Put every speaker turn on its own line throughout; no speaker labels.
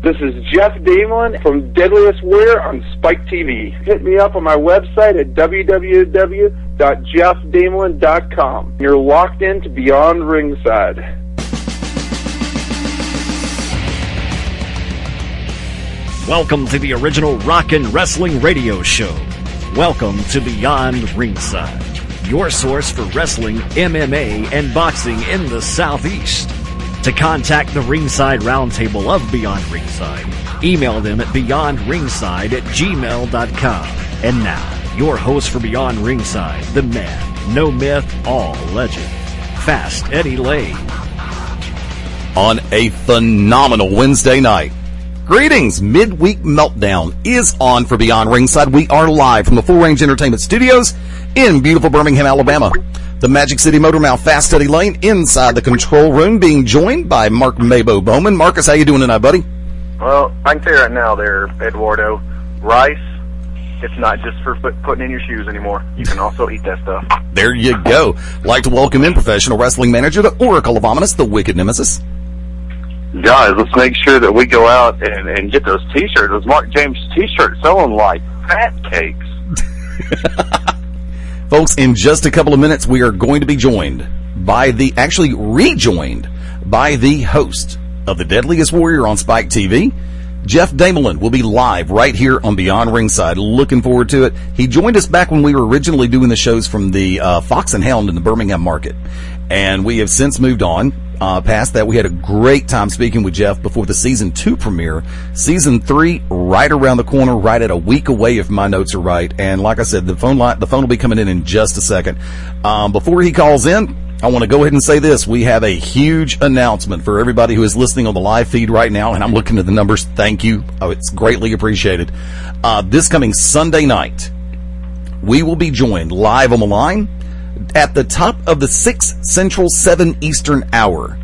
This is Geoff Desmoulin from Deadliest on Spike TV. Hit me up on my website at www.geoffdesmoulin.com. You're locked in to Beyond Ringside.
Welcome to the original rock and wrestling radio show. Welcome to Beyond Ringside, your source for wrestling, MMA, and boxing in the Southeast. To contact the Ringside Roundtable of Beyond Ringside, email them at beyondringside@gmail.com. And now, your host for Beyond Ringside, the man, no myth, all legend, Fast Eddie Lane.
On a phenomenal Wednesday night. Greetings, Midweek Meltdown is on for Beyond Ringside. We are live from the Full Range Entertainment Studios in beautiful Birmingham, Alabama. The Magic City Motor Mouth, Fast Eddie Lane, inside the control room, being joined by Mark Mabo Bowman. Marcus, how you doing tonight, buddy?
Well, I can tell you right now there, Eduardo, rice, it's not just for putting in your shoes anymore. You can also eat that stuff.
There you go. Like to welcome in professional wrestling manager, the Oracle of Ominous, the Wicked Nemesis.
Guys, let's make sure that we go out and get those T-shirts, those Mark James T-shirts selling like fat cakes.
Folks, in just a couple of minutes, we are going to be joined by rejoined by the host of the Deadliest Warrior on Spike TV. Geoff Desmoulin will be live right here on Beyond Ringside. Looking forward to it. He joined us back when we were originally doing the shows from the Fox and Hound in the Birmingham market. And we have since moved on. Past that, we had a great time speaking with Geoff before the Season 2 premiere. Season 3, right around the corner, right at a week away if my notes are right. And like I said, the phone will be coming in just a second. Before he calls in, I want to go ahead and say this. We have a huge announcement for everybody who is listening on the live feed right now, and I'm looking at the numbers. Thank you. Oh, it's greatly appreciated. This coming Sunday night, we will be joined live on the line at the top of the 6 Central, 7 Eastern hour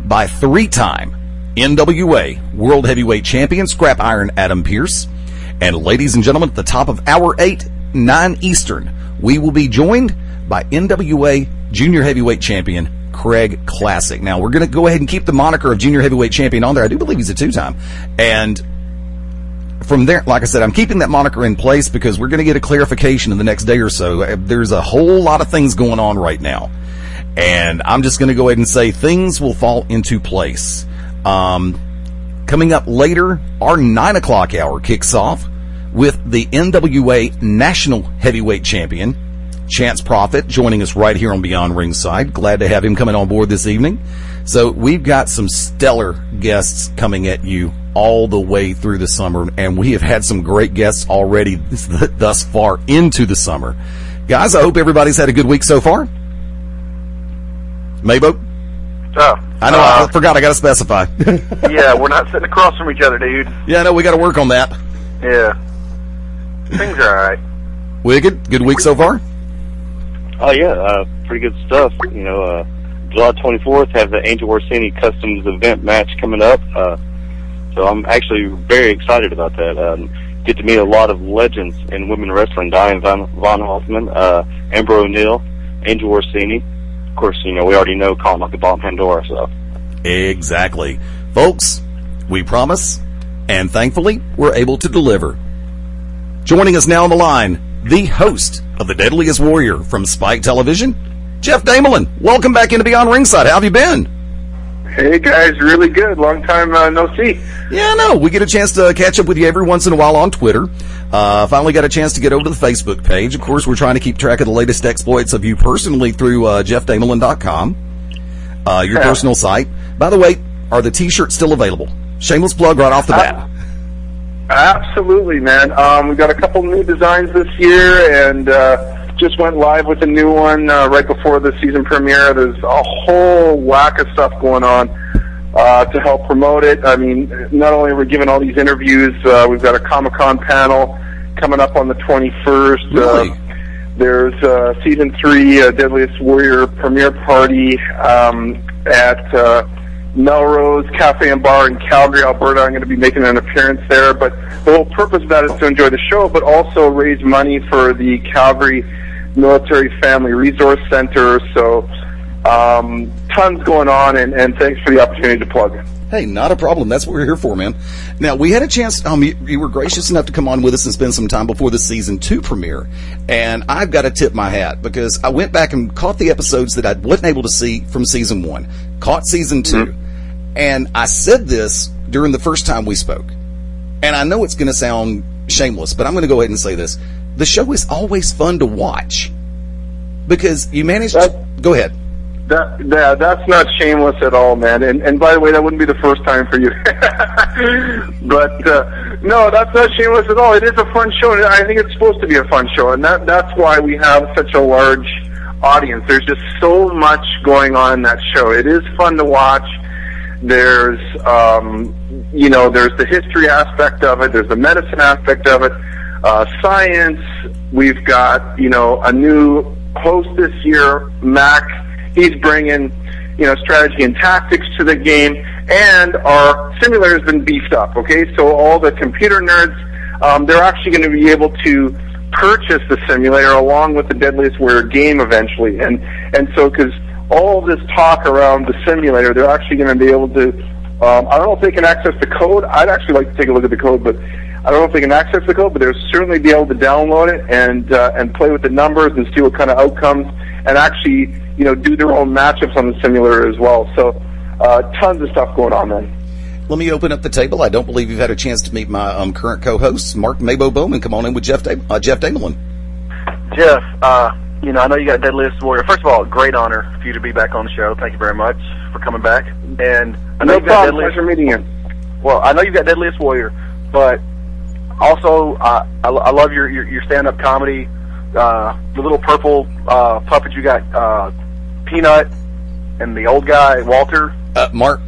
by 3-time NWA World Heavyweight Champion Scrap Iron Adam Pearce. And ladies and gentlemen, at the top of hour 8, 9 Eastern, we will be joined by NWA Junior Heavyweight Champion Craig Classic. Now, we're going to go ahead and keep the moniker of Junior Heavyweight Champion on there. I do believe he's a 2-time. And from there, like I said, I'm keeping that moniker in place because we're going to get a clarification in the next day or so. There's a whole lot of things going on right now. And I'm just going to go ahead and say things will fall into place. Coming up later, our 9 o'clock hour kicks off with the NWA National Heavyweight Champion, Chance Prophet, joining us right here on Beyond Ringside. Glad to have him coming on board this evening. So we've got some stellar guests coming at you all the way through the summer, and we have had some great guests already thus far into the summer. Guys, I hope everybody's had a good week so far. Mabo?
Oh.
I know, I forgot, I got to specify.
Yeah, we're not sitting across from each other, dude.
Yeah, I know, we got to work on that.
Yeah. Things are alright.
Wicked, good week so far?
Oh, yeah, pretty good stuff. You know, July 24th, have the Angel Orsini Customs event match coming up. So I'm actually very excited about that. Get to meet a lot of legends in women wrestling, Diane Von Hoffman, Amber O'Neil, Angel Orsini. Of course, you know, we already know Colin like the Bomb Pandora, so.
Exactly. Folks, we promise, and thankfully, we're able to deliver. Joining us now on the line, the host of the Deadliest Warrior from Spike Television, Geoff Desmoulin. Welcome back into Beyond Ringside. How have you been?
Hey, guys, really good. Long time no see.
Yeah, no, we get a chance to catch up with you every once in a while on Twitter. Finally got a chance to get over to the Facebook page. Of course, we're trying to keep track of the latest exploits of you personally through GeoffDesmoulin.com, your personal site. By the way, are the T-shirts still available? Shameless plug right off the bat.
Absolutely, man. We've got a couple new designs this year, and just went live with a new one right before the season premiere. There's a whole whack of stuff going on to help promote it. I mean, not only are we giving all these interviews, we've got a Comic-Con panel coming up on the 21st.
Really?
There's Season 3 Deadliest Warrior premiere party at Melrose Cafe and Bar in Calgary, Alberta. I'm going to be making an appearance there. But the whole purpose of that is to enjoy the show, but also raise money for the Calgary Military Family Resource Center. So tons going on, and thanks for the opportunity to plug.
Hey, not a problem. That's what we're here for, man. Now, we had a chance, you were gracious enough to come on with us and spend some time before the Season 2 premiere. And I've got to tip my hat because I went back and caught the episodes that I wasn't able to see from Season 1, caught Season 2. Mm-hmm. And I said this during the first time we spoke. And I know it's going to sound shameless, but I'm going to go ahead and say this. The show is always fun to watch because you managed to... Go ahead.
That's not shameless at all, man. And by the way, that wouldn't be the first time for you. But no, that's not shameless at all. It is a fun show, and I think it's supposed to be a fun show, and that's why we have such a large audience. There's just so much going on in that show. It is fun to watch. There's there's the history aspect of it. There's the medicine aspect of it. Science. We've got a new host this year, Mac. He's bringing, strategy and tactics to the game, and our simulator has been beefed up, okay? So all the computer nerds, they're actually going to be able to purchase the simulator along with the Deadliest Warrior game eventually. And so, because all this talk around the simulator, they're actually going to be able to, I don't know if they can access the code. I'd actually like to take a look at the code, but I don't know if they can access the code, but they'll certainly be able to download it and play with the numbers and see what kind of outcomes, and actually, do their own matchups on the simulator as well. So, tons of stuff going on, man.
Let me open up the table. I don't believe you've had a chance to meet my current co-hosts, Mark Mabo Bowman. Come on in with Geoff Desmoulin.
Jeff, I know you got Deadliest Warrior. First of all, great honor for you to be back on the show. Thank you very much for coming back. And I know you've got Deadliest.
Pleasure meeting you.
Well, I know you've got Deadliest Warrior, but also I love your stand-up comedy. The little purple puppet you got, Peanut, and the old guy, Walter.
Mark.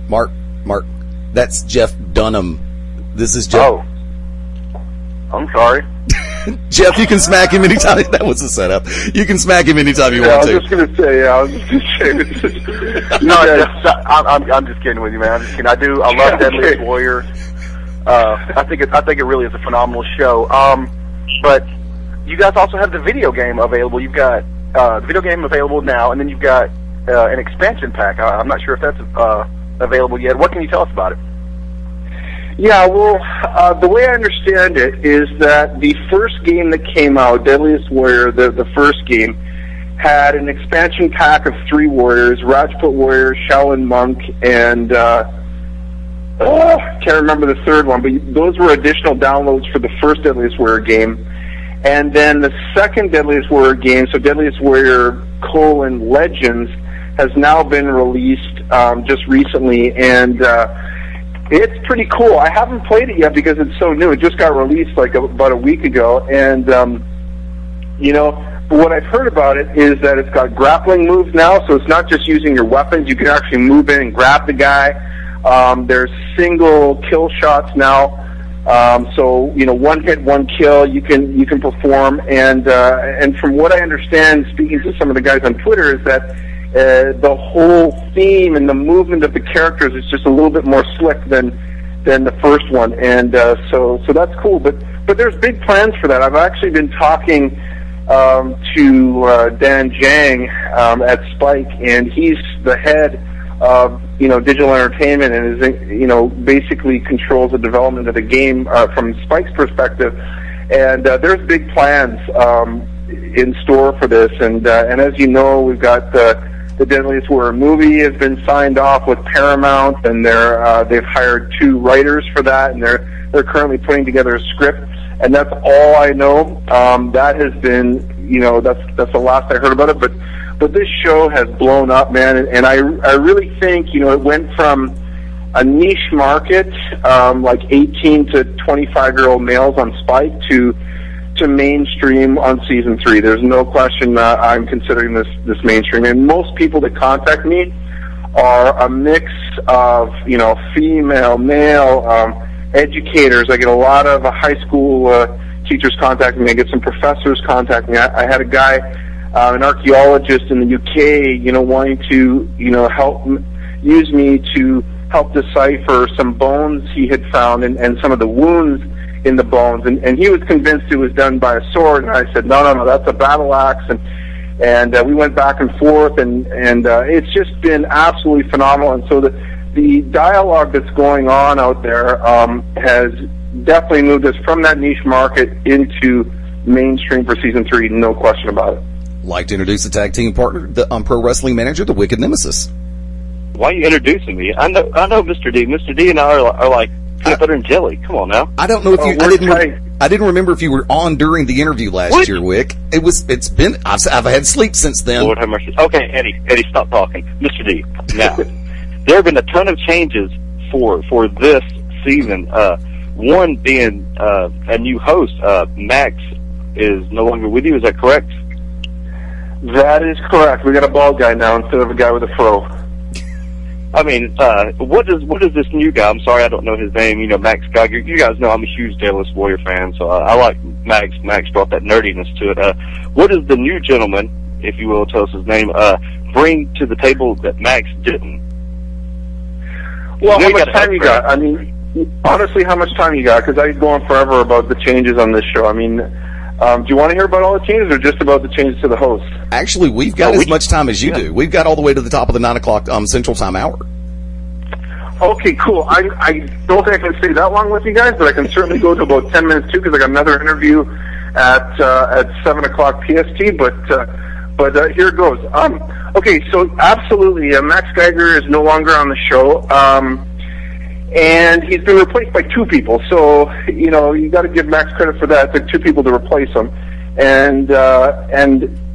That's Jeff Dunham. This is Jeff.
Oh. I'm sorry.
Jeff, you can smack him anytime. That was a setup. You can smack him anytime you want to.
I was just going to say, I was just going to say.
No, I'm just kidding with you, man. I'm just kidding. I love Deadliest Warrior. I think it really is a phenomenal show. But you guys also have the video game available. You've got the video game available now, and then you've got an expansion pack. I'm not sure if that's available yet. What can you tell us about it?
Yeah, well, the way I understand it is that the first game that came out, Deadliest Warrior, the first game, had an expansion pack of 3 warriors, Rajput Warrior, Shaolin Monk, and can't remember the third one, but those were additional downloads for the first Deadliest Warrior game. And then the second Deadliest Warrior game, so Deadliest Warrior : Legends, has now been released just recently, and it's pretty cool. I haven't played it yet because it's so new. It just got released about a week ago, and what I've heard about it is that it's got grappling moves now, so it's not just using your weapons. You can actually move in and grab the guy. There's single kill shots now. So one hit, one kill, you can perform, and from what I understand, speaking to some of the guys on Twitter, is that the whole theme and the movement of the characters is just a little bit more slick than the first one, and so that's cool. But there's big plans for that. I've actually been talking to Dan Jang at Spike, and he's the head of digital entertainment, and is basically controls the development of the game from Spike's perspective. And there's big plans in store for this. And as you know, we've got the Deadliest Warrior movie has been signed off with Paramount, and they've hired 2 writers for that, and they're currently putting together a script. And that's all I know. That has been that's the last I heard about it, but this show has blown up, man, and I really think, it went from a niche market, like 18 to 25-year-old males on Spike, to mainstream on season 3. There's no question I'm considering this mainstream, and most people that contact me are a mix of, female, male, educators. I get a lot of high school teachers contacting me. I get some professors contacting me. I had a guy, an archaeologist in the UK, wanting to, help use me to help decipher some bones he had found and some of the wounds in the bones. And he was convinced it was done by a sword. And I said, no, that's a battle axe. And we went back and forth, and it's just been absolutely phenomenal. And so the the dialogue that's going on out there has definitely moved us from that niche market into mainstream for season 3, no question about it.
Like to introduce the tag team partner, the Pro Wrestling Manager, the Wicked Nemesis.
Why are you introducing me? I know Mr. D. Mr. D and I are like peanut butter and jelly. Come on now.
I don't know if you. I didn't remember if you were on during the interview last year, Wick. It's been. I've had sleep since then.
Lord have mercy. Okay, Eddie, stop talking. Mr. D. Now, there have been a ton of changes for this season. One being a new host. Max is no longer with you. Is that correct?
That is correct. We got a bald guy now instead of a guy with a fro.
I mean, what is this new guy? I'm sorry, I don't know his name. You know, Max Geiger. You guys know I'm a huge Deadliest Warrior fan, so I like Max. Max brought that nerdiness to it. What does the new gentleman, if you will, tell us his name, bring to the table that Max didn't?
Well, how much time you got? I mean, honestly, how much time you got? Because I could go on forever about the changes on this show. I mean, do you want to hear about all the changes or just about the changes to the host?
Actually, we've got as much time as you do. We've got all the way to the top of the 9 o'clock Central Time hour.
Okay, cool. I don't think I can stay that long with you guys, but I can certainly go to about 10 minutes too, because I got another interview at 7 o'clock PST. But here it goes. Okay, so absolutely, Max Geiger is no longer on the show. And he's been replaced by 2 people. So, you know, you got to give Max credit for that. It took 2 people to replace him. And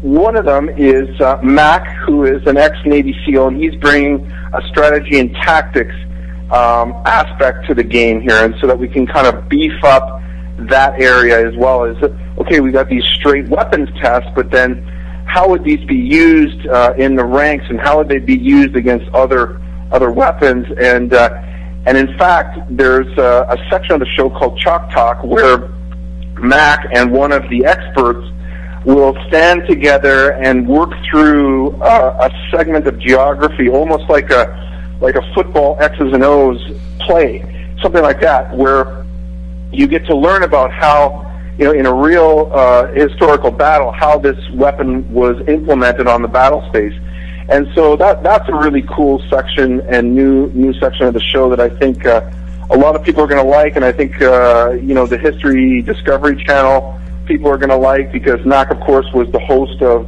one of them is Mac, who is an ex-Navy SEAL, and he's bringing a strategy and tactics aspect to the game here, and so that we can kind of beef up that area as well as, okay, we got these straight weapons tests, but then how would these be used in the ranks, and how would they be used against other weapons? And in fact, there's a section of the show called Chalk Talk where Mac and one of the experts will stand together and work through a segment of geography, almost like a football X's and O's play, something like that, where you get to learn about how, you know, in a real historical battle, how this weapon was implemented on the battle space. And so that's a really cool section and new section of the show that I think a lot of people are going to like, and I think you know, the History Discovery Channel people are going to like, because Mac, of course, was the host of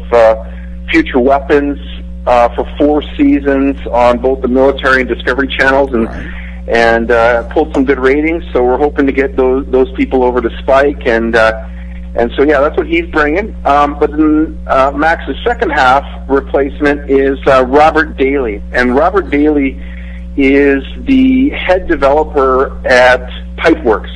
Future Weapons for 4 seasons on both the military and Discovery channels, and pulled some good ratings. So we're hoping to get those people over to Spike, and so yeah, that's what he's bringing. But then Max's second half replacement is Robert Daly, and Robert Daly is the head developer at Pipeworks,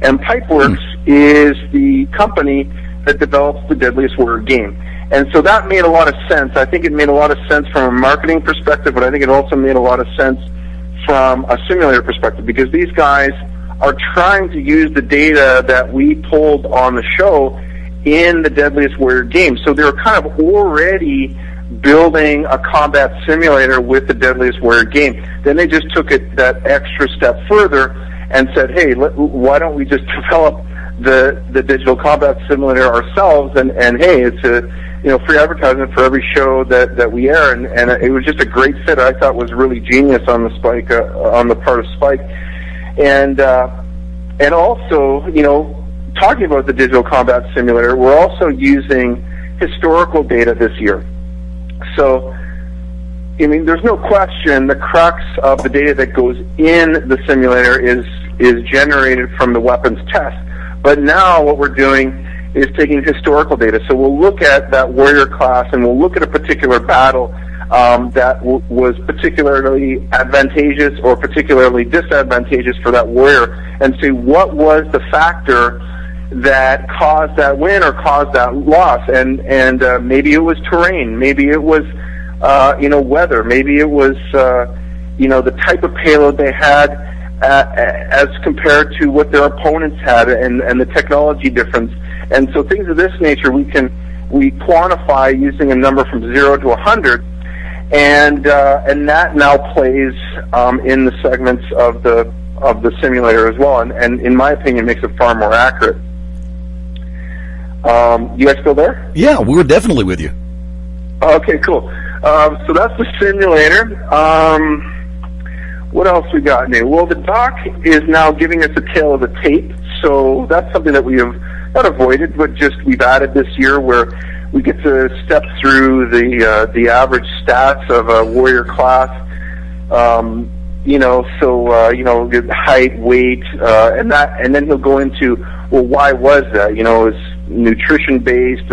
and Pipeworks is the company that develops the Deadliest Warrior game. And so that made a lot of sense. I think it made a lot of sense from a marketing perspective, but I think it also made a lot of sense from a simulator perspective, because these guys are trying to use the data that we pulled on the show in the Deadliest Warrior game. So they're kind of already building a combat simulator with the Deadliest Warrior game. Then they just took it that extra step further and said, hey, why don't we just develop the digital combat simulator ourselves, and hey, it's a, you know, free advertisement for every show that we air, and it was just a great fit. I thought was really genius on the Spike on the part of Spike, and also, you know, talking about the digital combat simulator, we're also using historical data this year. So, I mean, there's no question the crux of the data that goes in the simulator is generated from the weapons test. But now what we're doing is taking historical data. So we'll look at that warrior class, and we'll look at a particular battle that was particularly advantageous or particularly disadvantageous for that warrior, and see what was the factor that caused that win or caused that loss. And maybe it was terrain, maybe it was you know, weather, maybe it was you know, the type of payload they had as compared to what their opponents had, and the technology difference. And so things of this nature we quantify using a number from 0 to 100, and that now plays in the segments of the simulator as well, and in my opinion makes it far more accurate. You guys still there?
Yeah, we were definitely with you.
Okay, cool. So that's the simulator. What else we got new? Well, the doc is now giving us a tale of the tape, so that's something that we have not avoided, but just we've added this year, where we get to step through the average stats of a warrior class. Height, weight, and then he'll go into, well, why was that? Is nutrition based,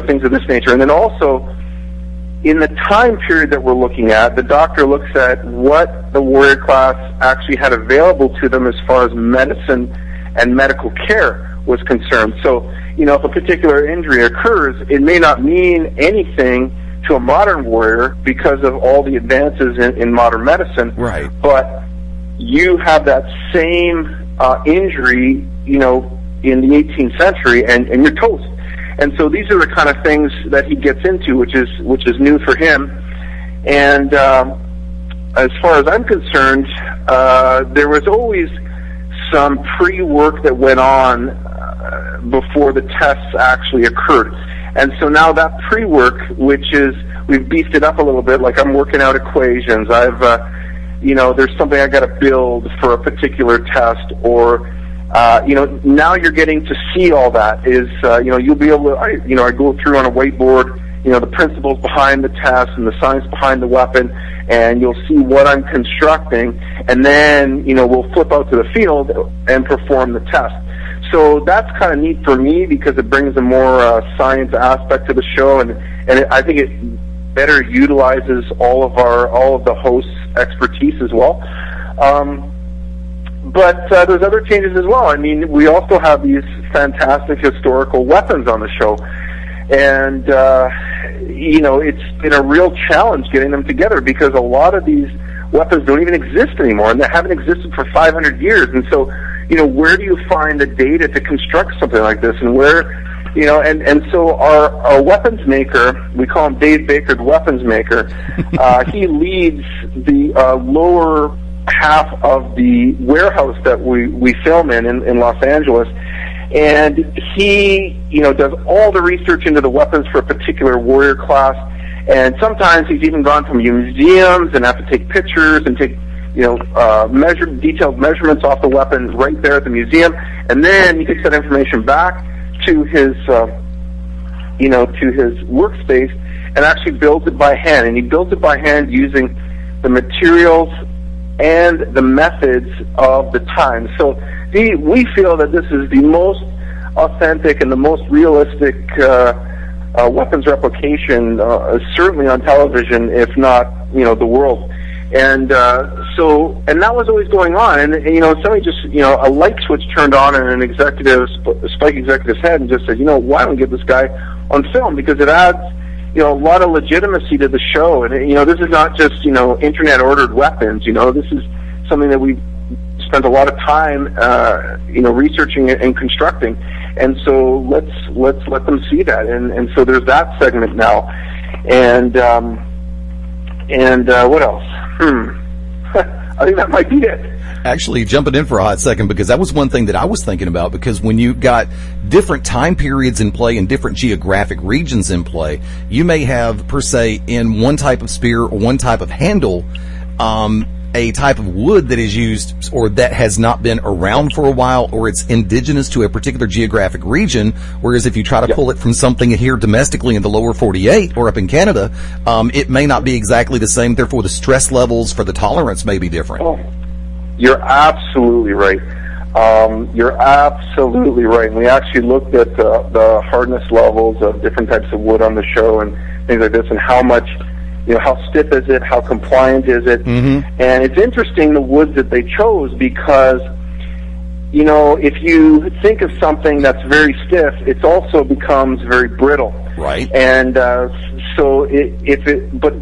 things of this nature. And then also, in the time period that we're looking at, the doctor looks at what the warrior class actually had available to them as far as medicine and medical care was concerned. So, if a particular injury occurs, it may not mean anything to a modern warrior because of all the advances in modern medicine.
Right.
But you have that same injury, in the 18th century, and you're toast. And so these are the kind of things that he gets into, which is new for him. And as far as I'm concerned, there was always some pre-work that went on before the tests actually occurred. And so now that pre-work, which is, we've beefed it up a little bit, like I'm working out equations, there's something I got to build for a particular test, or, now you're getting to see all that you'll be able to, I go through on a whiteboard, the principles behind the test and the science behind the weapon, and you'll see what I'm constructing, and then, we'll flip out to the field and perform the test. So that's kind of neat for me because it brings a more science aspect to the show, and I think it better utilizes all of the hosts' expertise as well. But there's other changes as well. I mean, we also have these fantastic historical weapons on the show, and it's been a real challenge getting them together because a lot of these weapons don't even exist anymore, and they haven't existed for 500 years. And so, where do you find the data to construct something like this? And where, and so our weapons maker, we call him Dave Baker, the weapons maker, he leads the lower half of the warehouse that we film in Los Angeles. And he, does all the research into the weapons for a particular warrior class. And sometimes he's even gone to museums and have to take pictures and take, detailed measurements off the weapon right there at the museum. And then he takes that information back to his, to his workspace and actually builds it by hand. And he builds it by hand using the materials and the methods of the time. So we feel that this is the most authentic and the most realistic weapons replication, certainly on television, if not, the world. And and that was always going on. And somebody just, a light switch turned on in an Spike executive's head and just said, why don't we get this guy on film? Because it adds, a lot of legitimacy to the show. And, this is not just, internet ordered weapons. This is something that we've spent a lot of time, researching and constructing. And so let's let them see that. And so there's that segment now. And what else? I think that might be it.
Actually, jumping in for a hot second, because that was one thing that I was thinking about, because when you got different time periods in play and different geographic regions in play, you may have, per se, in one type of spear or one type of handle, a type of wood that is used or that has not been around for a while, or it's indigenous to a particular geographic region, whereas if you try to pull it from something here domestically in the lower 48 or up in Canada, it may not be exactly the same. Therefore, the stress levels for the tolerance may be different.
Oh, you're absolutely right. You're absolutely right. And we actually looked at the hardness levels of different types of wood on the show and things like this, and how much, how stiff is it, how compliant is it. Mm-hmm. And it's interesting, the woods that they chose, because, if you think of something that's very stiff, it also becomes very brittle.
Right.
And but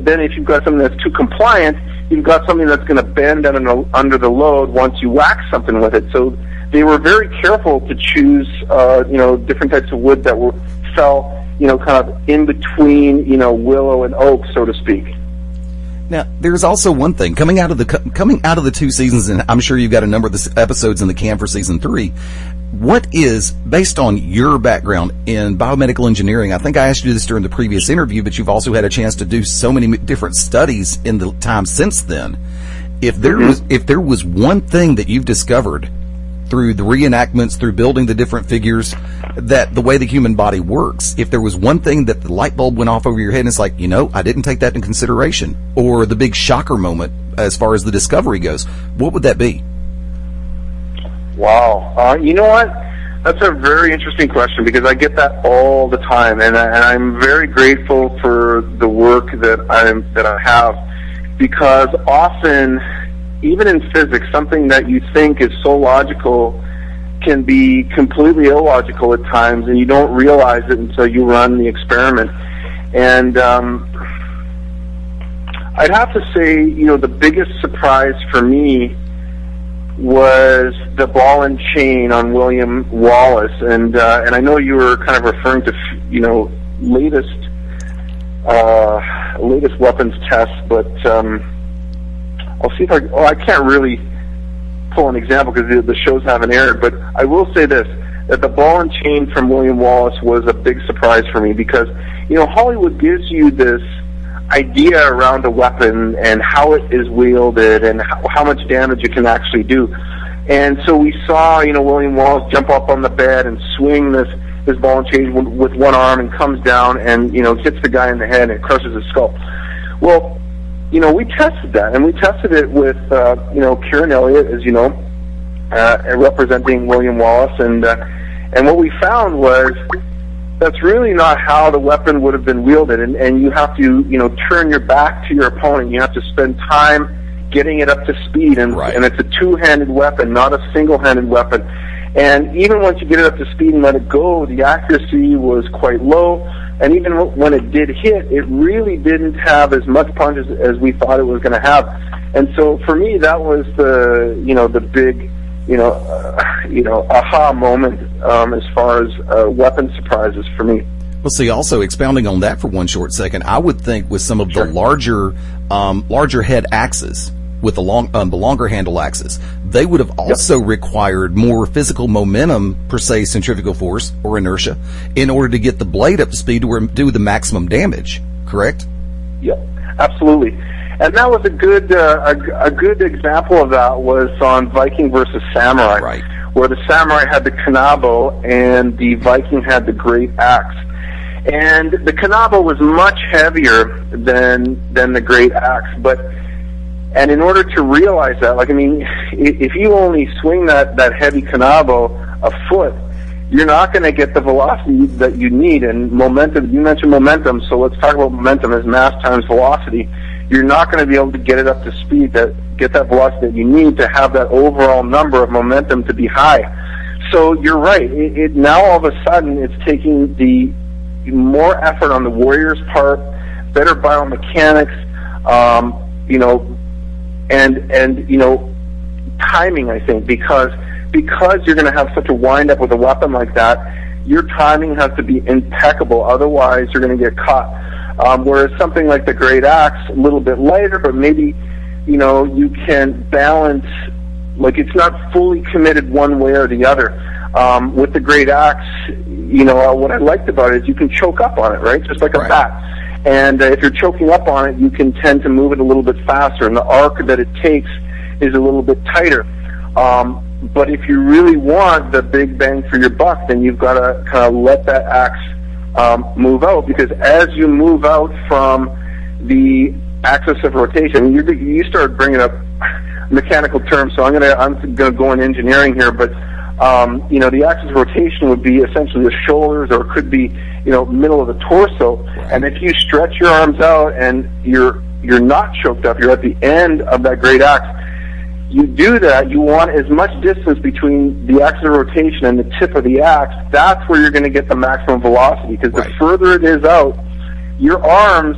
then if you've got something that's too compliant, you've got something that's going to bend under the load once you wax something with it. So they were very careful to choose, different types of wood that fell, kind of in between, willow and oak, so to speak.
Now, there's also one thing coming out of the 2 seasons, and I'm sure you've got a number of the episodes in the can for season 3. What is, based on your background in biomedical engineering, I think I asked you this during the previous interview, but you've also had a chance to do so many different studies in the time since then. If there was one thing that you've discovered through the reenactments, through building the different figures, that the way the human body works, if there was one thing that the light bulb went off over your head and it's like, I didn't take that into consideration, or the big shocker moment as far as the discovery goes, what would that be?
Wow. You know what? That's a very interesting question, because I get that all the time, and I'm very grateful for the work that I have, because often, even in physics, something that you think is so logical can be completely illogical at times, and you don't realize it until you run the experiment. And I'd have to say, the biggest surprise for me was the ball and chain on William Wallace, and I know you were kind of referring to latest weapons tests, but I'll see if I can't really pull an example because the shows haven't aired, but I will say this, that the ball and chain from William Wallace was a big surprise for me, because Hollywood gives you this idea around a weapon and how it is wielded and how much damage it can actually do. And so we saw, William Wallace jump up on the bed and swing this ball and chain with one arm, and comes down and, hits the guy in the head and it crushes his skull. Well, we tested that, and we tested it with, Kieran Elliott, as you know, representing William Wallace, and what we found was that's really not how the weapon would have been wielded, and you have to, turn your back to your opponent. You have to spend time getting it up to speed, and it's a two-handed weapon, not a single-handed weapon. And even once you get it up to speed and let it go, the accuracy was quite low, and even when it did hit, it really didn't have as much punch as we thought it was going to have. And so for me, that was the big, aha moment as far as weapon surprises for me.
Well, see, also expounding on that for one short second, I would think with some of the larger head axes, with the longer handle axes, they would have also required more physical momentum, per se, centrifugal force or inertia, in order to get the blade up to speed to do the maximum damage. Correct?
Yep, absolutely. And that was a good example of that was on Viking versus Samurai, where the Samurai had the Kanabo and the Viking had the Great Axe. And the Kanabo was much heavier than the Great Axe, and in order to realize that, if you only swing that heavy Kanabo a foot, you're not going to get the velocity that you need. And momentum, you mentioned momentum, so let's talk about momentum as mass times velocity. You're not going to be able to get it up to speed, get that velocity that you need to have that overall number of momentum to be high. So you're right. Now all of a sudden it's taking the more effort on the warrior's part, better biomechanics, and timing, I think, because you're going to have such a wind-up with a weapon like that, your timing has to be impeccable, otherwise you're going to get caught. Whereas something like the Great Axe, a little bit lighter, but maybe, you can balance, it's not fully committed one way or the other. With the Great Axe, what I liked about it is you can choke up on it, right? Just like a bat. And if you're choking up on it, you can tend to move it a little bit faster, and the arc that it takes is a little bit tighter. But if you really want the big bang for your buck, then you've got to kind of let that axe move out, because as you move out from the axis of rotation, you start bringing up mechanical terms, so I'm gonna go in engineering here, but the axis of rotation would be essentially the shoulders, or it could be, middle of the torso. And if you stretch your arms out and you're not choked up, you're at the end of that Great Axe, you do that, you want as much distance between the axis of rotation and the tip of the axe. That's where you're going to get the maximum velocity, because the further it is out, your arms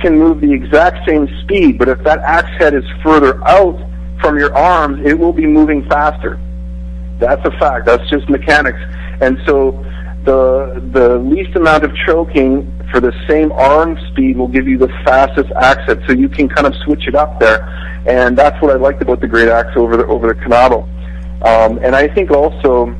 can move the exact same speed, but if that axe head is further out from your arms, it will be moving faster. That's a fact. That's just mechanics. And so the least amount of choking for the same arm speed will give you the fastest axe head. So you can kind of switch it up there. And that's what I liked about the Great Axe over the Kanabo. And I think also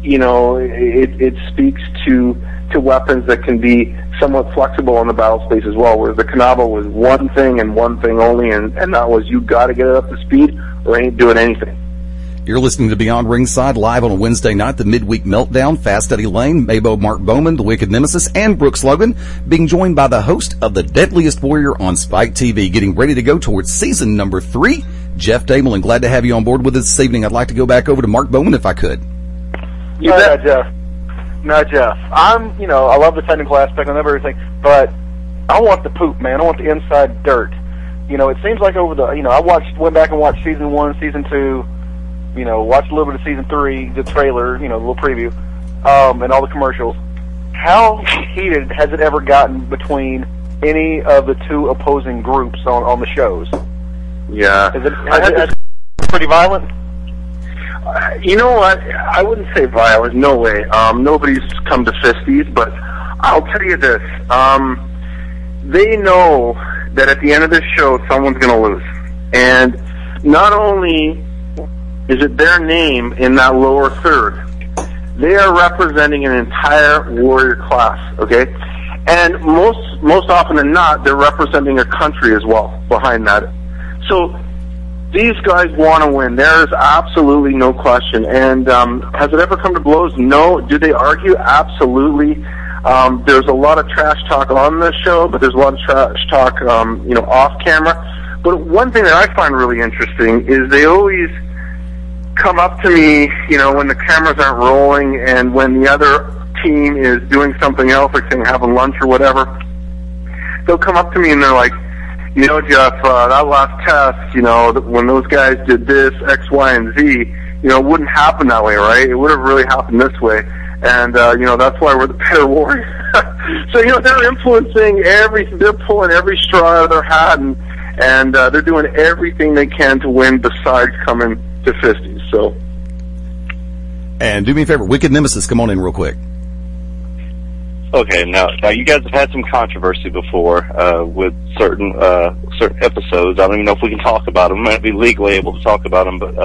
it speaks to weapons that can be somewhat flexible in the battle space as well, whereas the Kanabo was one thing and one thing only, and that was you got to get it up to speed or ain't doing anything.
You're listening to Beyond Ringside live on a Wednesday night, the midweek Meltdown, Fast Eddie Lane, Mabo Mark Bowman, the Wicked Nemesis, and Brooks Logan, being joined by the host of the Deadliest Warrior on Spike TV, getting ready to go towards season number 3, Geoff Desmoulin. Glad to have you on board with us this evening. I'd like to go back over to Mark Bowman if I could.
You bet, Jeff. No, Jeff. I love the technical aspect, I love everything, but I want the poop, man. I want the inside dirt. It seems like over the, I went back and watched season 1, season 2, watched a little bit of season 3, the trailer, the little preview, and all the commercials. How heated has it ever gotten between any of the two opposing groups on the shows?
Yeah.
Is it pretty violent?
You know what? I wouldn't say violent. No way. Nobody's come to fisties, but I'll tell you this. They know that at the end of this show, someone's going to lose. And not only is it their name in that lower third, they are representing an entire warrior class, okay? And most often than not, they're representing a country as well behind that. So these guys want to win. There is absolutely no question. And has it ever come to blows? No. Do they argue? Absolutely. There's a lot of trash talk on this show, but there's a lot of trash talk, off camera. But one thing that I find really interesting is they always come up to me, when the cameras aren't rolling and when the other team is doing something else, like saying having lunch or whatever. They'll come up to me and they're like, Jeff, that last test, when those guys did this, X, Y, and Z, it wouldn't happen that way, right? It would have really happened this way. And, that's why we're the better warrior. So, they're influencing they're pulling every straw out of their hat, and they're doing everything they can to win besides coming to fisties, so.
And do me a favor, Wicked Nemesis, come on in real quick.
Okay, now you guys have had some controversy before with certain episodes. I don't even know if we can talk about them. We might be legally able to talk about them, but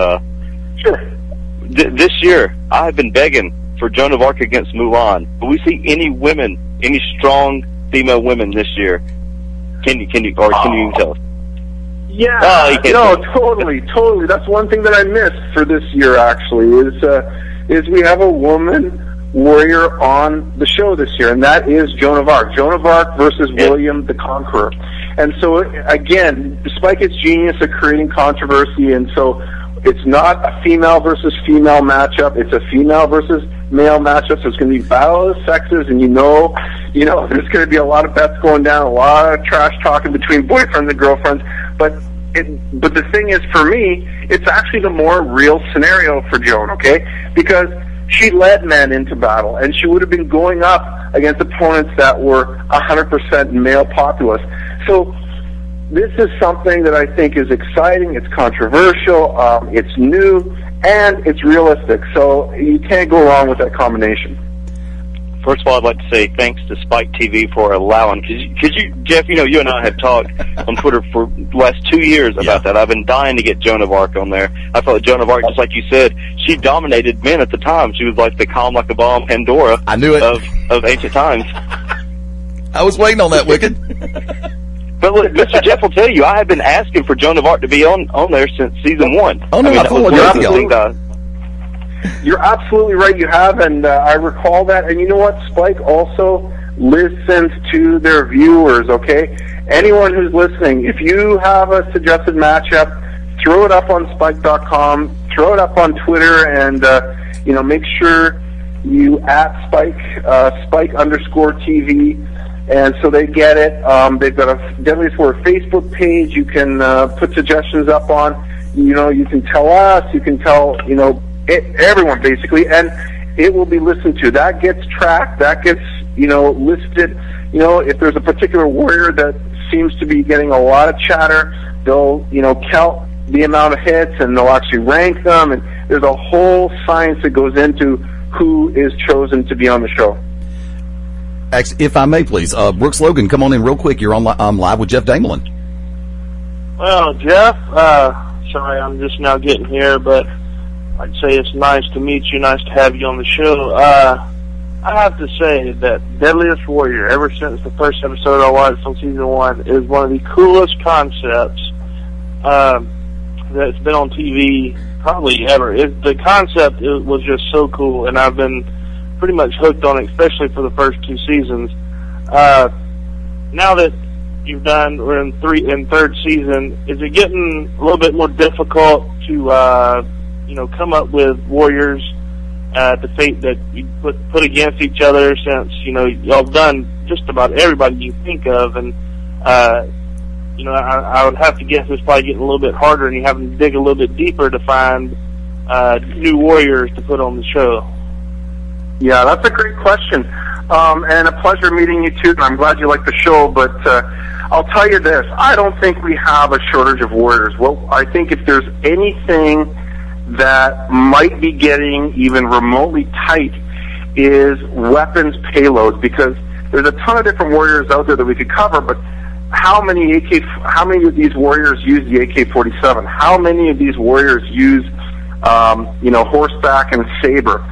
sure.
This year, I've been begging for Joan of Arc against Mulan. Will we see any strong female women this year? Can you tell us?
Yeah, totally. That's one thing that I missed for this year. Actually, is we have a woman warrior on the show this year, and that is Joan of Arc. Joan of Arc versus William the Conqueror. And so, again, despite its genius of creating controversy, and so it's not a female versus female matchup, it's a female versus male matchup, so it's going to be battle of the sexes, and there's going to be a lot of bets going down, a lot of trash talking between boyfriends and girlfriends, but the thing is, for me, it's actually the more real scenario for Joan, okay? Because she led men into battle, and she would have been going up against opponents that were 100% male populace. So this is something that I think is exciting, it's controversial, it's new, and it's realistic. So you can't go wrong with that combination.
First of all, I'd like to say thanks to Spike TV for allowing, because you, Jeff, you and I have talked on Twitter for the last 2 years about that. I've been dying to get Joan of Arc on there. I felt like Joan of Arc, just like you said, she dominated men at the time. She was like the calm like a bomb Pandora
I knew it.
of ancient times.
I was waiting on that, Wicked.
But look, Mr. Jeff will tell you, I have been asking for Joan of Arc to be on there since season 1.
Oh, no, I thought
You're absolutely right, you have, and I recall that. And you know what? Spike also listens to their viewers, okay? Anyone who's listening, if you have a suggested matchup, throw it up on Spike.com, throw it up on Twitter, and, make sure you @ Spike, Spike_TV, and so they get it. They've got a Deadliest Warrior Facebook page you can put suggestions up on. You can tell us, you can tell, everyone basically, and it will be listened to. That gets tracked, that gets, listed. If there's a particular warrior that seems to be getting a lot of chatter, they'll, count the amount of hits, and they'll actually rank them, and there's a whole science that goes into who is chosen to be on the show.
If I may, please, Brooks Logan, come on in real quick. You're on live with Geoff Desmoulin.
Well, Jeff, sorry, I'm just now getting here, but I'd say it's nice to meet you, nice to have you on the show. I have to say that Deadliest Warrior, ever since the first episode I watched on season 1, is one of the coolest concepts that's been on TV probably ever. The concept was just so cool, and I've been pretty much hooked on it, especially for the first 2 seasons. Now that we're in third season, is it getting a little bit more difficult to come up with warriors the fate that you put against each other, since y'all done just about everybody you think of, and I would have to guess it's probably getting a little bit harder, and you having to dig a little bit deeper to find new warriors to put on the show.
Yeah, that's a great question, and a pleasure meeting you too. And I'm glad you like the show, but I'll tell you this: I don't think we have a shortage of warriors. Well, I think if there's anything that might be getting even remotely tight is weapons payloads, because there's a ton of different warriors out there that we could cover, but how many of these warriors use the AK-47? How many of these warriors use horseback and saber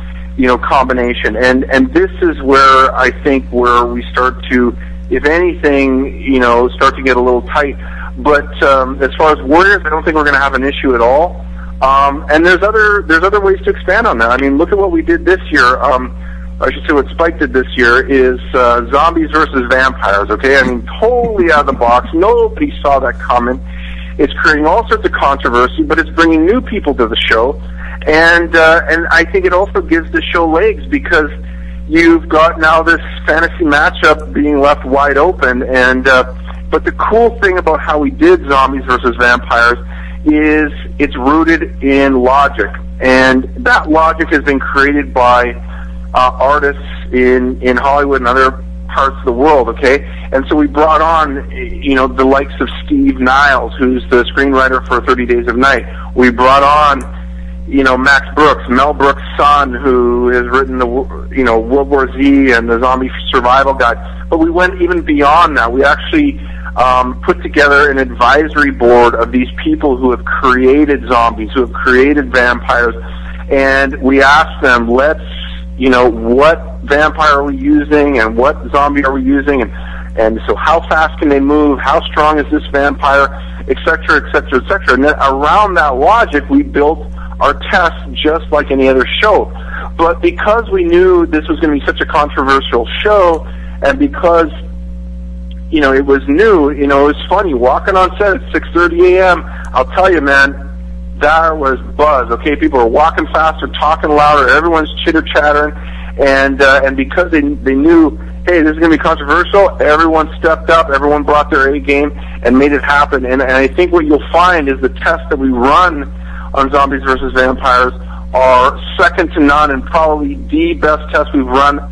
combination? And this is where I think where we start to, if anything, start to get a little tight. But as far as warriors, I don't think we're going to have an issue at all. And there's other ways to expand on that. I mean, look at what we did this year. I should say what Spike did this year is zombies versus vampires, okay? I mean, totally out of the box. Nobody saw that coming. It's creating all sorts of controversy, but it's bringing new people to the show. And I think it also gives the show legs, because you've got now this fantasy matchup being left wide open. And but the cool thing about how we did zombies versus vampires is it's rooted in logic, and that logic has been created by artists in Hollywood and other parts of the world, okay? And so we brought on, the likes of Steve Niles, who's the screenwriter for 30 Days of Night. We brought on, Max Brooks, Mel Brooks' son, who has written the, World War Z and the Zombie Survival Guide. But we went even beyond that. We actually put together an advisory board of these people who have created zombies, who have created vampires, and we asked them, what vampire are we using and what zombie are we using, and so how fast can they move, how strong is this vampire, et cetera, et cetera, et cetera. And then around that logic, we built our test just like any other show. But because we knew this was going to be such a controversial show, and because it was new, it was funny walking on set at 6:30 a.m. I'll tell you, man, there was buzz. Okay, people were walking faster, talking louder, everyone's chitter-chattering, and because they knew, hey, this is going to be controversial, everyone stepped up, everyone brought their A game and made it happen. And I think what you'll find is the tests that we run on zombies versus vampires are second to none, and probably the best test we've run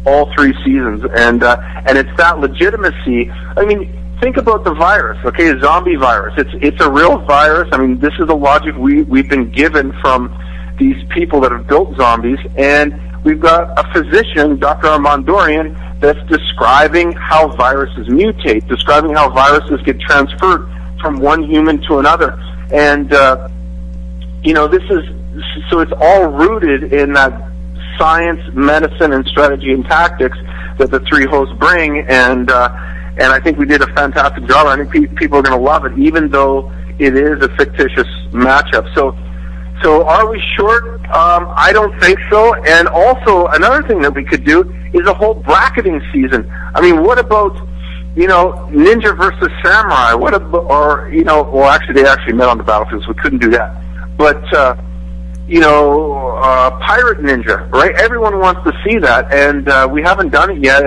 all 3 seasons. And it's that legitimacy. I mean, think about the virus, okay, a zombie virus. It's a real virus. I mean, this is the logic we've been given from these people that have built zombies, and we've got a physician, Dr. Armand Dorian, that's describing how viruses mutate, describing how viruses get transferred from one human to another. And, this is, so it's all rooted in that science, medicine, and strategy and tactics that the 3 hosts bring, and I think we did a fantastic job. I think people are going to love it, even though it is a fictitious matchup. So are we short? I don't think so. And also, another thing that we could do is a whole bracketing season. I mean, what about, ninja versus samurai? What about, well, actually, they actually met on the battlefield, so we couldn't do that. But, pirate ninja, right? Everyone wants to see that, and we haven't done it yet.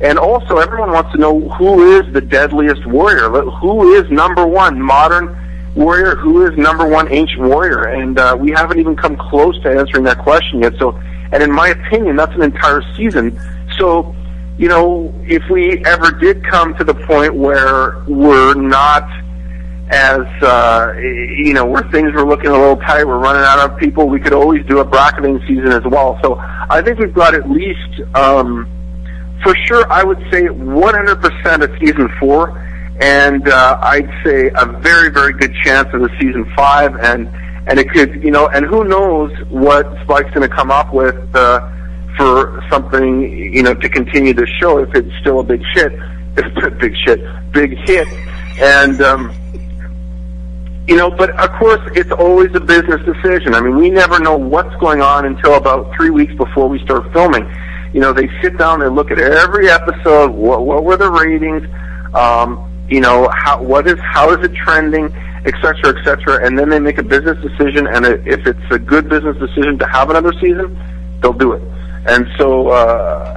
And also, everyone wants to know who is the deadliest warrior, who is number 1 modern warrior, who is number 1 ancient warrior, and we haven't even come close to answering that question yet. So, and in my opinion, that's an entire season. So, if we ever did come to the point where we're not as, where things were looking a little tight, we're running out of people, we could always do a bracketing season as well. So I think we've got at least, for sure, I would say 100% of season 4, and I'd say a very, very good chance of the season 5, and and it could, you know, and who knows what Spike's going to come up with for something, you know, to continue the show if it's still a big hit, and you know, but of course it's always a business decision. I mean, we never know what's going on until about 3 weeks before we start filming. You know, they sit down, they look at every episode, what were the ratings, you know, how is it trending, et cetera, and then they make a business decision, and if it's a good business decision to have another season, they'll do it. And so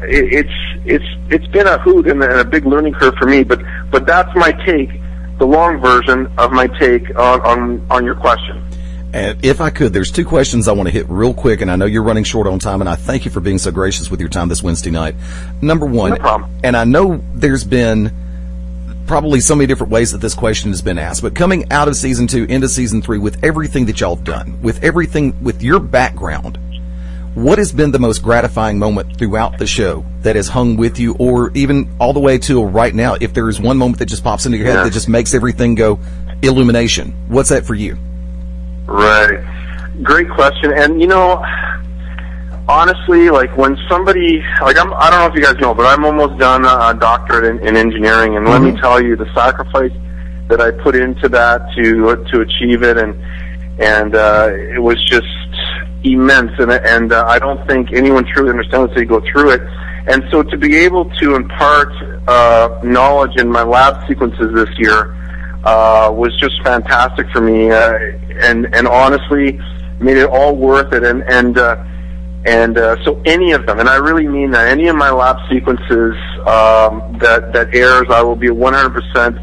it's been a hoot and a big learning curve for me, but that's my take, the long version of my take on your question.
And if I could, there's two questions I want to hit real quick, and I know you're running short on time, and I thank you for being so gracious with your time this Wednesday night. Number one,
no problem.
And I know there's been probably so many different ways that this question has been asked, but coming out of season 2 into season 3 with everything that y'all have done, with everything, with your background, what has been the most gratifying moment throughout the show that has hung with you, or even all the way to right now, if there is one moment that just pops into your head that just makes everything go illumination? What's that for you?
Right. Great question. And, you know, honestly, like when somebody, like I don't know if you guys know, but I'm almost done a doctorate in engineering, and let me tell you, the sacrifice that I put into that to achieve it, and it was just immense, and I don't think anyone truly understands until you go through it. And so to be able to impart knowledge in my lab sequences this year was just fantastic for me, and honestly made it all worth it. And so any of them, and I really mean that, any of my lab sequences that airs, I will be 100%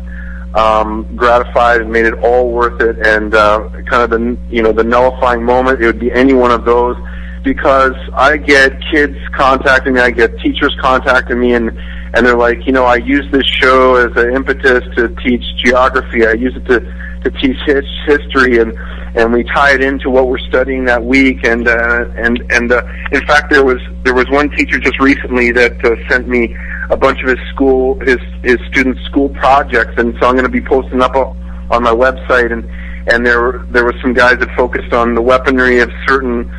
gratified and made it all worth it. And kind of the nullifying moment, it would be any one of those, because I get kids contacting me, I get teachers contacting me, and they're like, you know, I use this show as an impetus to teach geography. I use it to teach history, and we tie it into what we're studying that week. And in fact, there was one teacher just recently that sent me a bunch of his students' school projects, and so I'm going to be posting up on my website. And there were some guys that focused on the weaponry of certain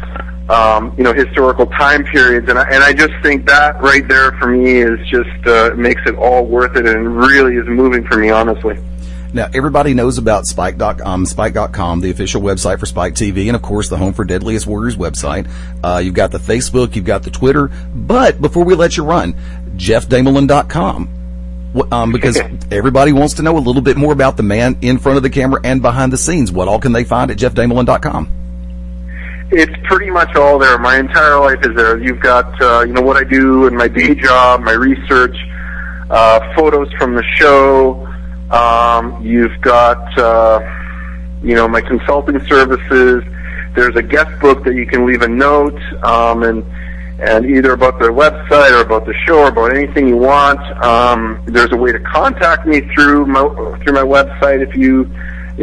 historical time periods, and I just think that right there for me is just makes it all worth it, and really is moving for me, honestly.
Now, everybody knows about Spike.com, the official website for Spike TV, and of course the home for Deadliest Warriors website. You've got the Facebook, you've got the Twitter, but before we let you run, GeoffDesmoulin.com. Because everybody wants to know a little bit more about the man in front of the camera and behind the scenes. What all can they find at GeoffDesmoulin.com?
It's pretty much all there. My entire life is there. You've got, what I do in my day job, my research, photos from the show. You've got, my consulting services. There's a guest book that you can leave a note, and either about the website or about the show or about anything you want. There's a way to contact me through my website if you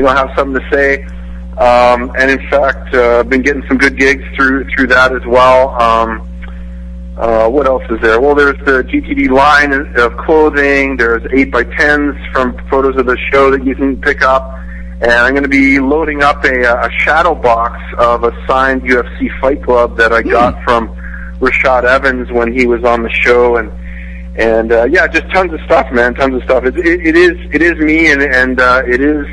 have something to say. And in fact, I've been getting some good gigs through that as well. What else is there? Well, there's the GTD line of clothing. There's 8x10s from photos of the show that you can pick up. And I'm going to be loading up a shadow box of a signed UFC Fight Club that I got from Rashad Evans when he was on the show. And just tons of stuff, man, tons of stuff. It is me, and it is,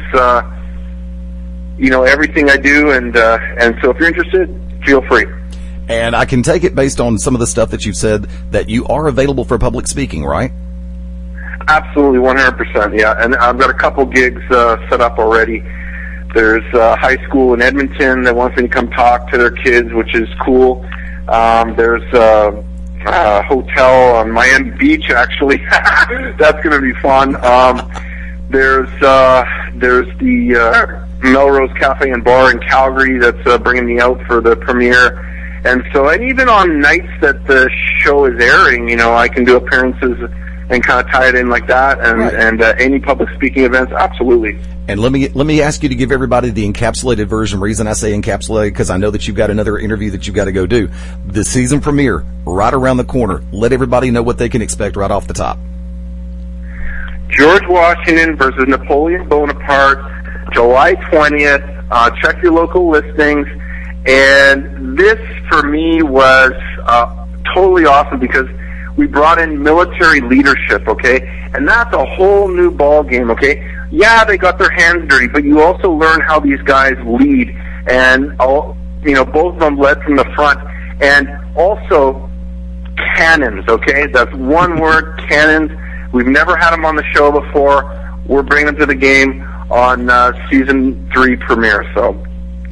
everything I do. And so if you're interested, feel free.
And I can take it based on some of the stuff that you've said that you are available for public speaking, right?
Absolutely, 100%, yeah. And I've got a couple gigs set up already. There's a high school in Edmonton that wants me to come talk to their kids, which is cool. There's a hotel on Miami Beach, actually. That's going to be fun. There's the Melrose Cafe and Bar in Calgary that's bringing me out for the premiere. And even on nights that the show is airing, I can do appearances and kind of tie it in like that, and any public speaking events, absolutely. And let me ask you to give everybody the encapsulated version. Reason I say encapsulated, because I know that you've got another interview that you've got to go do. The season premiere, right around the corner. Let everybody know what they can expect right off the top. George Washington versus Napoleon Bonaparte, July 20th, check your local listings. And this, for me, was totally awesome because we brought in military leadership, okay? And that's a whole new ball game, okay? Yeah, they got their hands dirty, but you also learn how these guys lead. And, both of them led from the front. And also, cannons, okay? That's one word, cannons. We've never had them on the show before. We're bringing them to the game on Season 3 premiere, so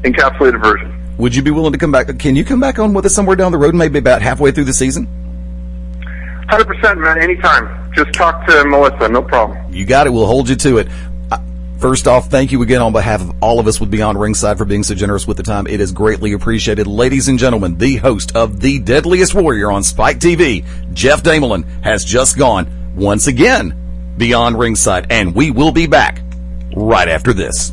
encapsulated version.
Would you be willing to come back? Can you come back on with us somewhere down the road, maybe about halfway through the season?
100%, man, anytime. Just talk to Melissa, no problem.
You got it. We'll hold you to it. First off, thank you again on behalf of all of us with Beyond Ringside for being so generous with the time. It is greatly appreciated. Ladies and gentlemen, the host of The Deadliest Warrior on Spike TV, Geoff Desmoulin, has just gone once again Beyond Ringside, and we will be back right after this.